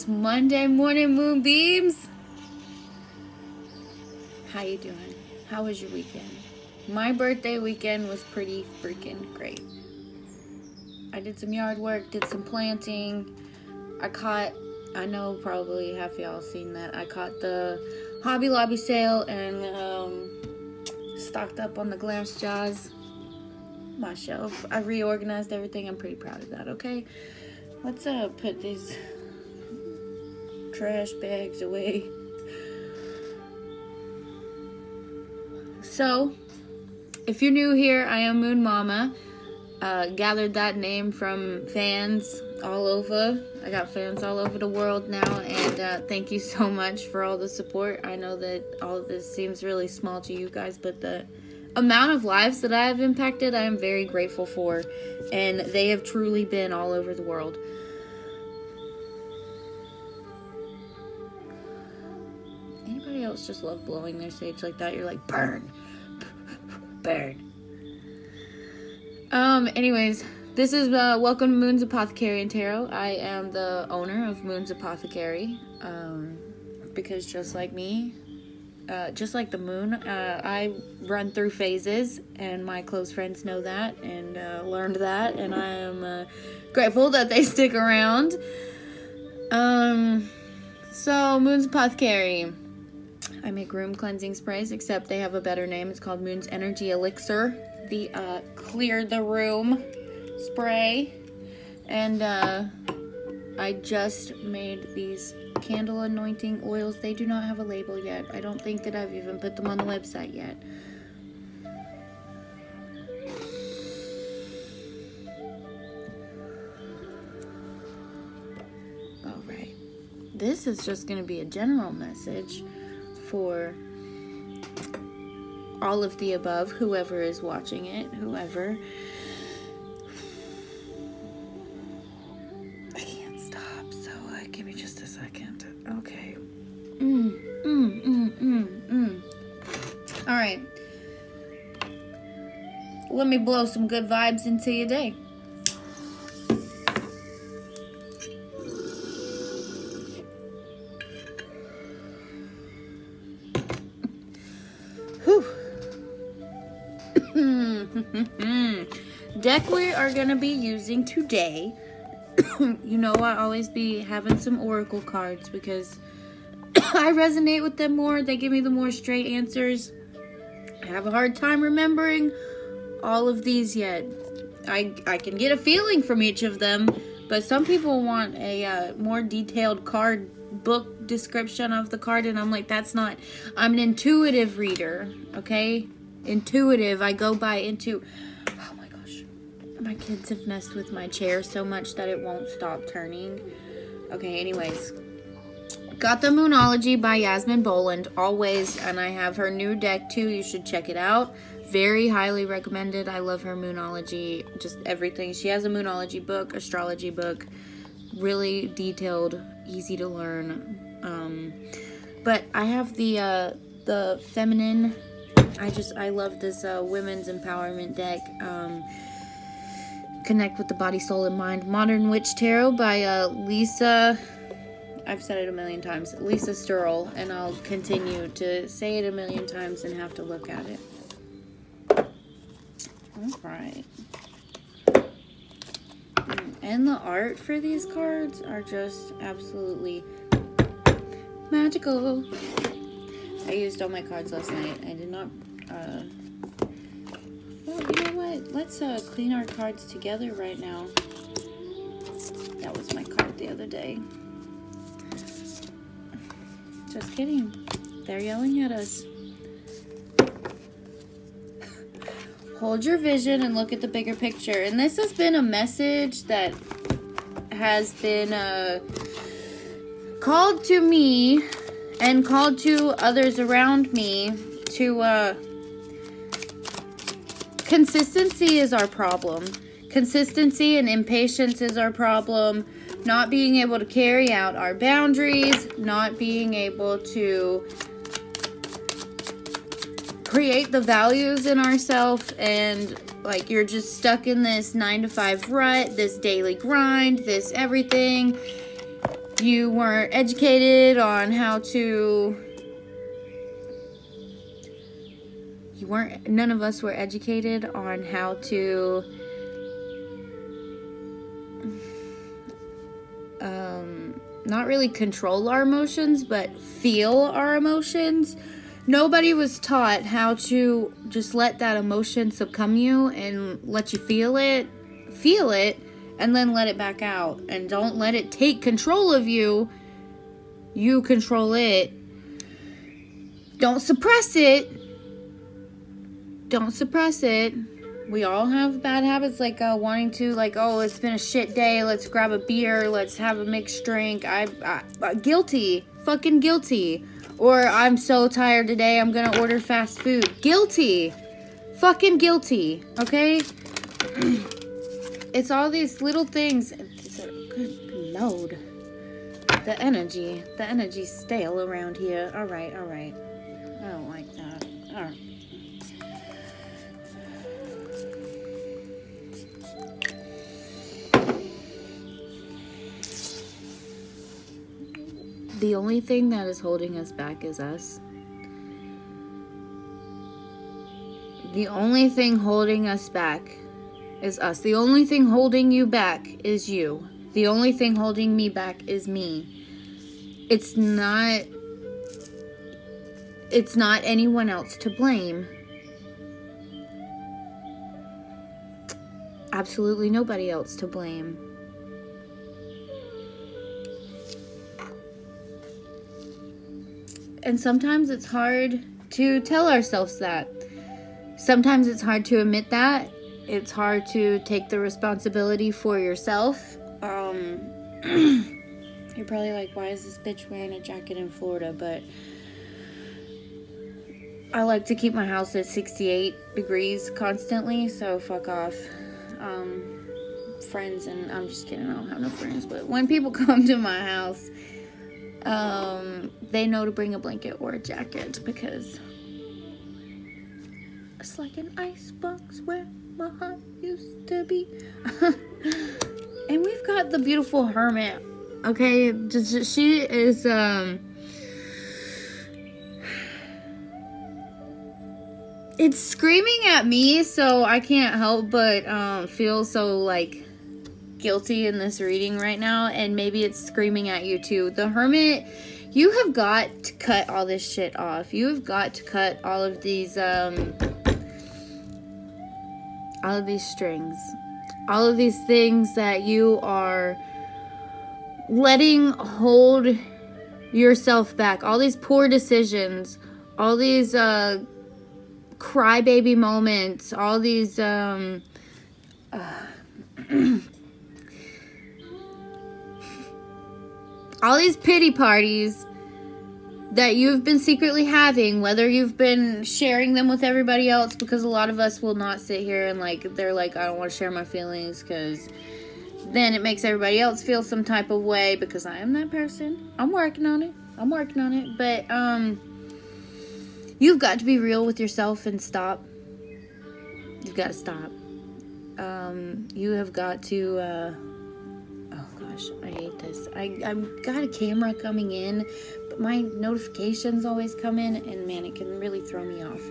this Monday morning, moonbeams. How you doing? How was your weekend? My birthday weekend was pretty freaking great. I did some yard work, did some planting. I know probably half of y'all seen that. I caught the Hobby Lobby sale and stocked up on the glass jars. My shelf. I reorganized everything. I'm pretty proud of that, okay? Let's put these trash bags away. So, if you're new here, I am Moon Mama. Gathered that name from fans all over. I got fans all over the world now, and thank you so much for all the support. I know that all of this seems really small to you guys, but the amount of lives that I have impacted, I am very grateful for, and they have truly been all over the world. Anybody else just love blowing their sage like that? You're like, burn, burn. Anyways, this is welcome to Moon's Apothecary and Tarot. I am the owner of Moon's Apothecary, because just like me, just like the moon, I run through phases, and my close friends know that and learned that, and I am grateful that they stick around. So Moon's Apothecary, I make room cleansing sprays, except they have a better name. It's called Moon's Energy Elixir, the clear the room spray. And I just made these candle anointing oils. They do not have a label yet. I don't think that I've even put them on the website yet. All right. This is just going to be a general message for all of the above, whoever is watching it, whoever. I can't stop, so give me just a second. Okay. All right. Let me blow some good vibes into your day. Deck we are going to be using today. You know, I always be having some oracle cards because I resonate with them more. They give me the more straight answers. I have a hard time remembering all of these yet. I can get a feeling from each of them, but some people want a more detailed card book description of the card, and I'm like, that's not, I'm an intuitive reader, okay? Intuitive. I go by oh my gosh, my kids have messed with my chair so much that it won't stop turning. Okay, anyways, got the Moonology by Yasmin Boland always, and I have her new deck too. You should check it out. Very highly recommended. I love her Moonology, just everything. She has a Moonology book, astrology book, really detailed, easy to learn. But I have the feminine. I love this women's empowerment deck. Connect with the Body, Soul, and Mind. Modern Witch Tarot by Lisa. I've said it a million times. Lisa Sturl, and I'll continue to say it a million times and have to look at it. Alright. And the art for these cards are just absolutely magical. I used all my cards last night. I did not, well, you know what? Let's clean our cards together right now. That was my card the other day. Just kidding. They're yelling at us. Hold your vision and look at the bigger picture. And this has been a message that has been called to me and called to others around me to consistency is our problem. Consistency and impatience is our problem. Not being able to carry out our boundaries, not being able to create the values in ourselves, and like you're just stuck in this 9-to-5 rut, this daily grind, this everything. You weren't educated on how to... None of us were educated on how to... not really control our emotions, but feel our emotions. Nobody was taught how to just let that emotion succumb you and let you feel it, and then let it back out. And don't let it take control of you. You control it. Don't suppress it. Don't suppress it. We all have bad habits, like wanting to, like, oh, it's been a shit day, let's grab a beer, let's have a mixed drink. I guilty. Fucking guilty. Or I'm so tired today, I'm gonna order fast food. Guilty. Fucking guilty. Okay? It's all these little things. Good Lord. The energy's stale around here. Alright. I don't like that. Alright. The only thing that is holding us back is us. The only thing holding us back is us. The only thing holding you back is you. The only thing holding me back is me. It's not anyone else to blame. Absolutely nobody else to blame. And sometimes it's hard to tell ourselves that. Sometimes it's hard to admit that. It's hard to take the responsibility for yourself. You're probably like, why is this bitch wearing a jacket in Florida? But I like to keep my house at 68 degrees constantly, so fuck off. Friends, and I'm just kidding, I don't have no friends, but when people come to my house, they know to bring a blanket or a jacket, because it's like an icebox where my heart used to be. And we've got the beautiful Hermit. Okay, she is it's screaming at me, so I can't help but feel so like guilty in this reading right now, and maybe it's screaming at you too. The Hermit, you have got to cut all this shit off. You have got to cut all of these strings, all of these things that you are letting hold yourself back, all these poor decisions, all these crybaby moments, all these all these pity parties that you've been secretly having, whether you've been sharing them with everybody else, because a lot of us will not sit here and they're like, I don't want to share my feelings, because then it makes everybody else feel some type of way, because I am that person. I'm working on it. But you've got to be real with yourself and stop. You've got to stop. You have got to, oh gosh, I hate this. I've got a camera coming in, but my notifications always come in, and man, it can really throw me off.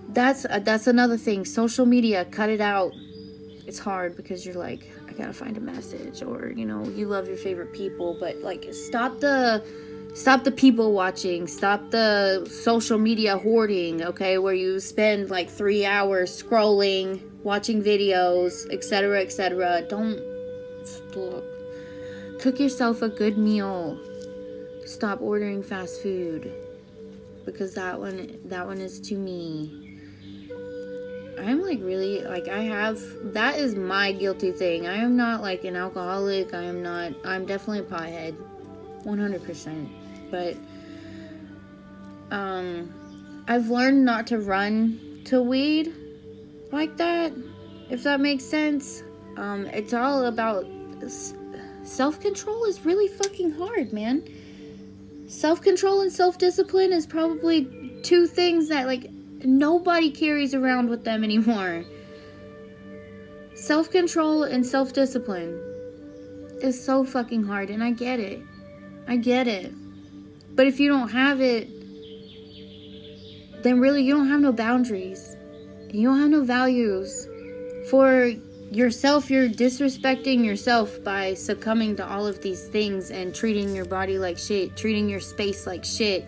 That's another thing. Social media, cut it out. It's hard because you're like, I gotta find a message, or, you know, you love your favorite people, but like, stop the people watching, stop the social media hoarding, okay, where you spend like 3 hours scrolling, watching videos, etc. Don't stop. Cook yourself a good meal. Stop ordering fast food, because that one is to me. I'm like really, like, that is my guilty thing. I am not like an alcoholic. I'm definitely a pothead, 100%. But I've learned not to run to weed like that, if that makes sense. It's all about self-control is really fucking hard, man. Self-control and self-discipline is probably two things that like nobody carries around with them anymore. Self-control and self-discipline. is so fucking hard, and I get it. I get it. But if you don't have it, then really you don't have no boundaries. You don't have no values. For yourself, you're disrespecting yourself by succumbing to all of these things and treating your body like shit, treating your space like shit.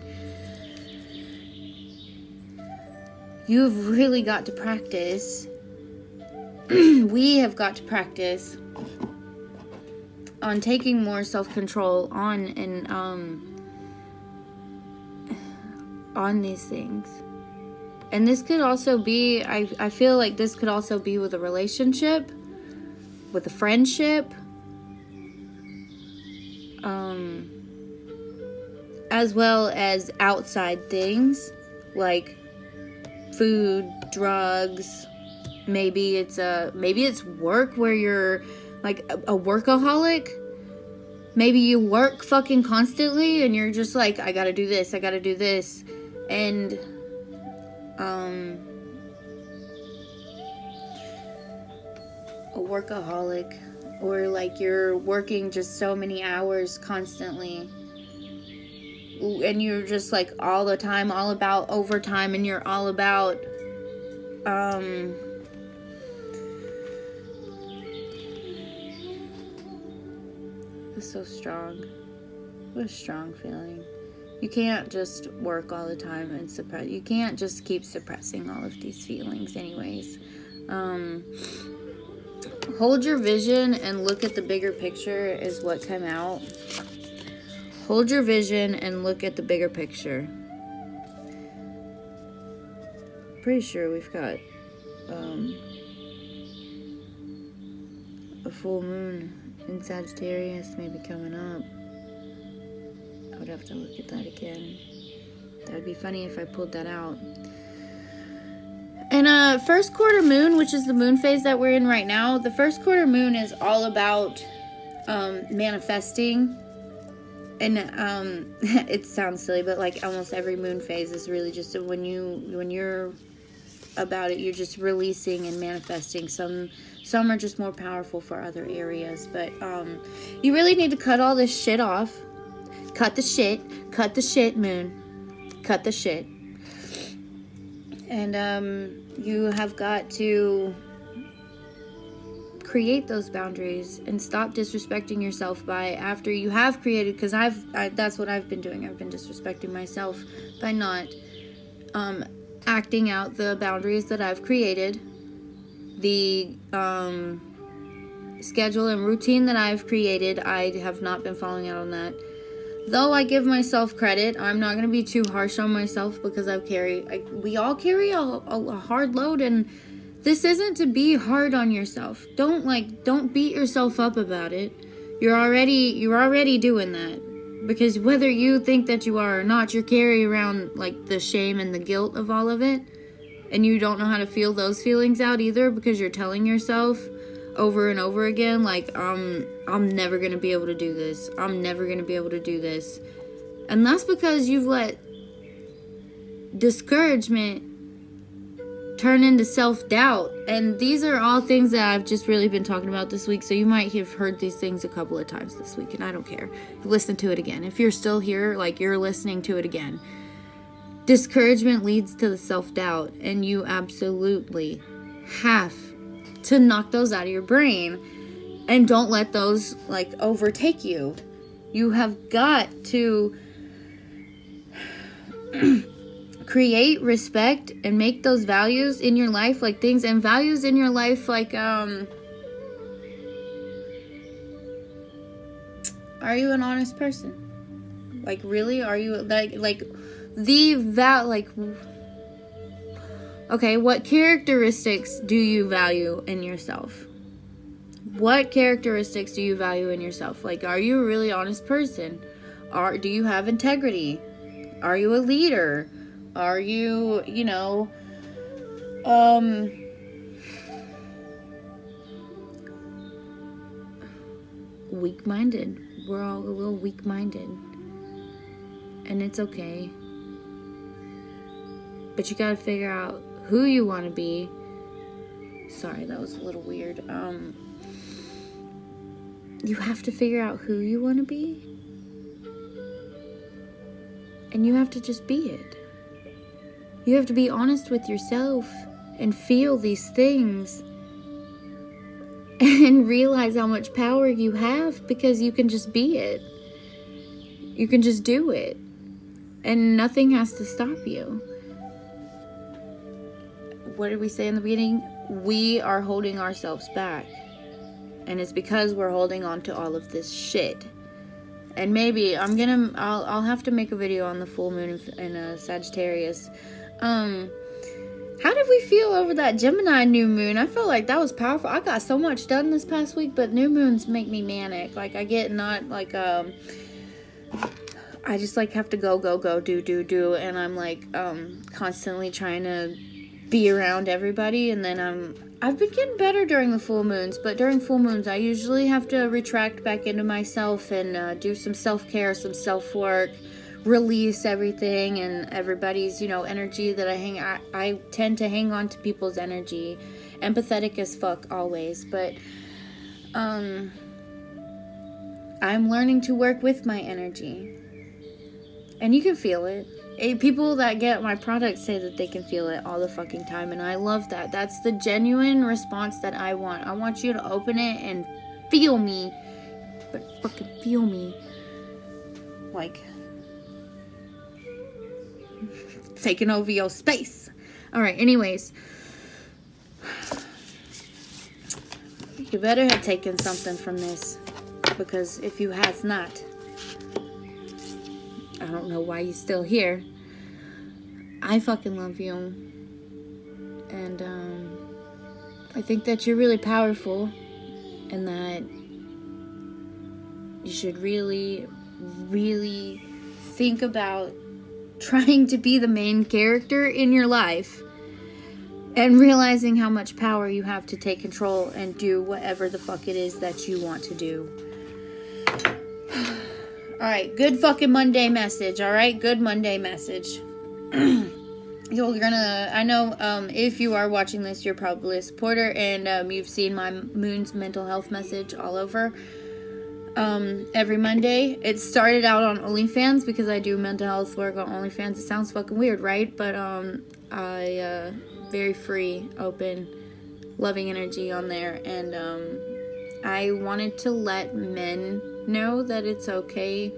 You've really got to practice. We have got to practice on taking more self-control on these things. And this could also be, I feel like this could also be with a relationship, with a friendship, as well as outside things like food, drugs. Maybe it's work where you're like a workaholic. Maybe you work fucking constantly and you're just like, I gotta do this, and a workaholic, or like you're working just so many hours constantly, and you're just like all the time all about overtime, and you're all about it's so strong. What a strong feeling. You can't just work all the time and suppress. You can't just keep suppressing all of these feelings anyways. Hold your vision and look at the bigger picture is what came out. Hold your vision and look at the bigger picture. Pretty sure we've got a full moon in Sagittarius maybe coming up. I would have to look at that again. That would be funny if I pulled that out. And first quarter moon, which is the moon phase that we're in right now, the first quarter moon is all about manifesting. And it sounds silly, but like almost every moon phase is really just when you're about it, you're just releasing and manifesting. Some are just more powerful for other areas, but you really need to cut all this shit off. Cut the shit, moon. Cut the shit. And you have got to create those boundaries and stop disrespecting yourself by after you have created, because that's what I've been doing. I've been disrespecting myself by not acting out the boundaries that I've created, the schedule and routine that I've created. I have not been following out on that. Though I give myself credit, I'm not going to be too harsh on myself, because we all carry a hard load, and this isn't to be hard on yourself. Don't beat yourself up about it. You're already doing that, because whether you think that you are or not, you're carrying around like the shame and the guilt of all of it, and you don't know how to feel those feelings out either, because you're telling yourself over and over again, like, I'm never going to be able to do this. I'm never going to be able to do this. And that's because you've let discouragement turn into self-doubt. And these are all things that I've just really been talking about this week. So you might have heard these things a couple of times this week, and I don't care. Listen to it again. If you're still here, like, you're listening to it again. Discouragement leads to the self-doubt, and you absolutely have to knock those out of your brain, and don't let those like overtake you. You have got to create respect and make those values in your life, like things and values in your life, like are you an honest person? Like, really, are you like okay, what characteristics do you value in yourself? What characteristics do you value in yourself? Like, are you a really honest person? Do you have integrity? Are you a leader? Are you, weak-minded? We're all a little weak-minded. And it's okay. But you gotta figure out who you want to be. Sorry, that was a little weird. you have to figure out who you want to be. And you have to just be it. You have to be honest with yourself and feel these things. And realize how much power you have, because you can just be it. You can just do it. And nothing has to stop you. What did we say in the beginning? We are holding ourselves back. And it's because we're holding on to all of this shit. And maybe I'll have to make a video on the full moon in Sagittarius. How did we feel over that Gemini new moon? I felt like that was powerful. I got so much done this past week, but new moons make me manic. Like, I get not like, I just like have to go, do. And I'm like, constantly trying to be around everybody. And then I've been getting better during the full moons, but during full moons, I usually have to retract back into myself and do some self-care, some self-work. Release everything and everybody's, you know, energy that I tend to hang on to people's energy. Empathetic as fuck always, but I'm learning to work with my energy. And you can feel it. People that get my products say that they can feel it all the fucking time, and I love that. That's the genuine response that I want. I want you to open it and feel me, but fucking feel me. Like, taking over your space. Alright, anyways. You better have taken something from this. Because if you has not, I don't know why you're still here. I fucking love you. And I think that you're really powerful. And that you should really, really think about trying to be the main character in your life and realizing how much power you have to take control and do whatever the fuck it is that you want to do. Alright, good fucking Monday message, alright? Good Monday message. I know, if you are watching this, you're probably a supporter, and you've seen my Moon's mental health message all over. Every Monday. It started out on OnlyFans because I do mental health work on OnlyFans. It sounds fucking weird, right? But I very free, open, loving energy on there, and I wanted to let men know that it's okay.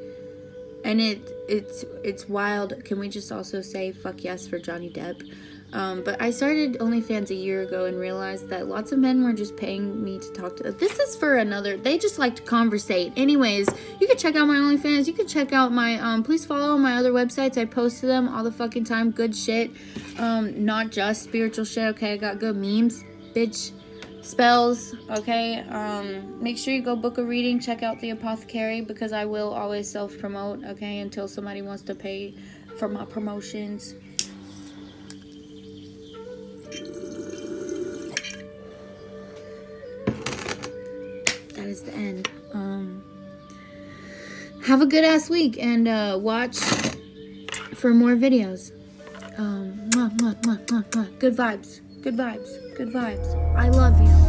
And it's wild. Can we just also say fuck yes for Johnny Depp? But I started OnlyFans a year ago and realized that lots of men were just paying me to talk to. This is for another. They just like to conversate. Anyways, you can check out my OnlyFans. You can check out my, please follow my other websites. I post to them all the fucking time. Good shit. Not just spiritual shit. Okay, I got good memes. Bitch. Spells. Okay. Make sure you go book a reading. Check out the Apothecary, because I will always self-promote. Okay, until somebody wants to pay for my promotions. That is the end. Have a good ass week, and watch for more videos. Good vibes. Good vibes. Good vibes. I love you.